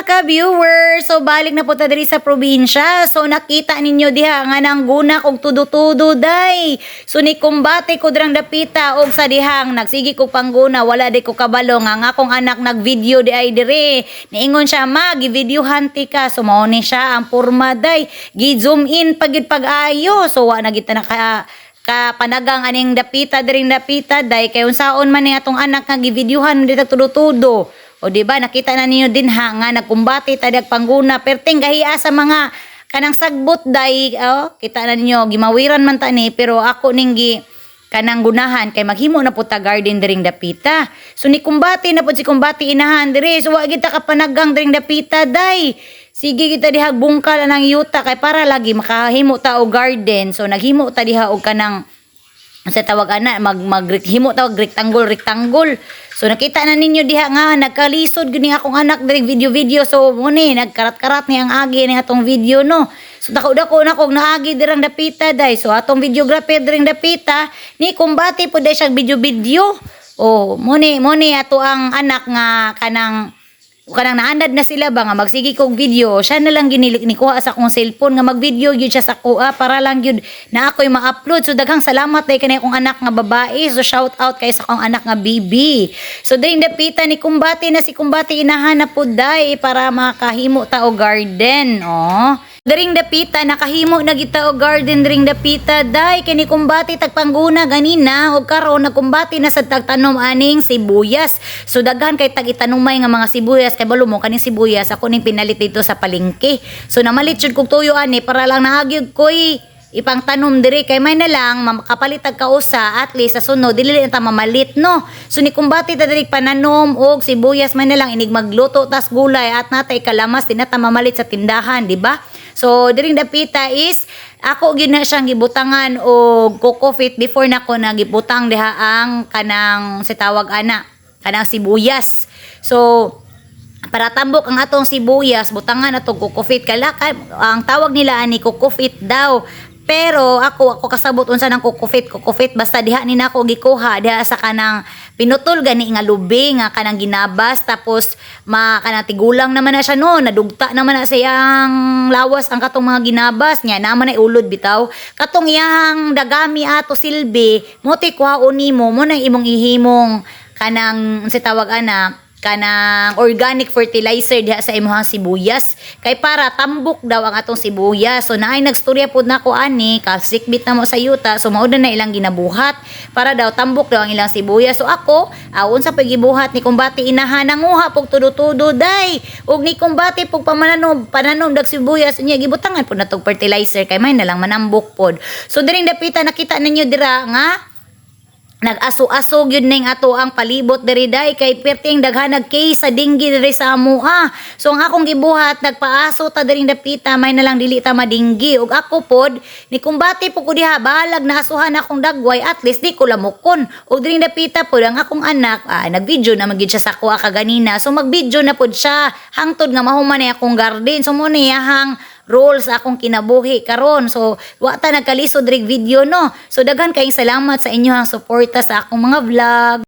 mga ka-viewers, so balik na po ta diri sa probinsya. So nakita ninyo diha nga nang guna kog tudo-tudo day. So ni kumbate ko drang dapita og sa dihang nagsigi ko pangguna, wala di ko kabalo nga akong anak nagvideo di ay dire. Niingon siya gi-videohan ti ka. So mao ni siya ang porma day. Gi-zoom in pagid pag-ayo. So wa na kita panagang aning dapita diring dapita day kay unsaon man ni atong anak nga gi-videohan dito tudo-tudo. O di ba nakita na ninyo din ha nga nagkumbati tadag pangguna perting gahiya sa mga kanang sagbot day kita na ninyo gimawiran man ta ni pero ako ning kanang gunahan kay maghimo na po ta garden diring dapita. So ni kumbati na po si kumbati inahan diri so wa kita ka panagang diring dapita day. Sige kita diha bungkal nang yuta kay para lagi makahimo ta og garden. So naghimo ta diha og kanang sa tawag ana maghimo tawag rectangle. So nakita na ninyo diha nga nagkalisod gini akong anak diri video so muni nagkarat-karat ni ang agi ni atong video no. So dako-dako na kog naagi dirang dapita day. So atong videographer diring dapita ni kumbati po day siya video. Oh muni ato ang anak nga kanang naandad na sila ba nga magsigi kog video siya na lang ginilik ni kuha sa akong cellphone nga magvideo gyud siya sa kuha para lang gyud na ako'y ma-upload. So daghang salamat day kanay akong anak nga babae. So shout out kay sa akong anak nga bibi. So diring dapita ni kumbati na si kumbati inahanap po day para makahimo ta og garden. Diring dapita nakahimo na kita og garden diring dapita day kini kumbati tagpangguna ganina og karon nagkumbati na sa tagtanom aning sibuyas. So daghan kay tagitanumay nga mga sibuyas kay balo mo kaning sibuyas ako ning pinalit dito sa palengke. So namalit jud kog tuyo ani para lang nahagyog koy ipang tanom diri kay may na lang makapalit tag kausa at least sa sunod dili na ta mamalit no. So ni kumbati ta diri pananom og sibuyas may na lang inig magluto tas gulay at natay kalamas di na ta mamalit sa tindahan di ba? So diring dapita is ako gyud na siyang gibutangan og coco fit before nako nagibutang diha ang kanang si tawag ana kanang sibuyas. So para tambok ang atong sibuyas butangan atong coco fit kala ang tawag nila ani coco fit daw. Pero ako kasabot unsa ng coco fit basta diha ni nako gikuha diha sa kanang pinutol gani nga lubi nga kanang ginabas tapos kanang tigulang naman na siya no nadugta naman na siyang lawas ang katong mga ginabas niya naman ay ulod bitaw katong iyang dagami ato silbi mo ti kuhaon nimo mo nang imong ihimong kanang si tawag ana kanang organic fertilizer diha sa imong sibuyas kay para tambok daw ang atong sibuyas. So naay nagstorya pud nako ani kasikbit na mo sa yuta so mao na ilang ginabuhat para daw tambok daw ang ilang sibuyas. So ako unsa pag gibuhat ni kumbati inahan nanguha pug tudo-tudo day ug ni kumbati pug pananom dag sibuyas unya gibutangan pud natong fertilizer kay may na lang manambok pod. So diring dapita nakita ninyo dira nga nag-aso-aso gyud ning ato ang palibot diri day kay perting daghanag case sa dinggi diri sa amuha. So ang akong gibuhat nagpaaso ta diring dapita may na lang dili ta madinggi ug ako pod ni kumbati po ko diha balag na asuhan akong dagway at least di ko lamukon ug diring dapita pod ang akong anak nagvideo na magid siya sa kuha kaganina. So magvideo na pod siya hangtod nga mahuman ni akong garden. So mo niyahang roles akong kinabuhi karon. So wa ta nagkalisod rig video no. So daghan kayong salamat sa inyong suporta sa akong mga vlog.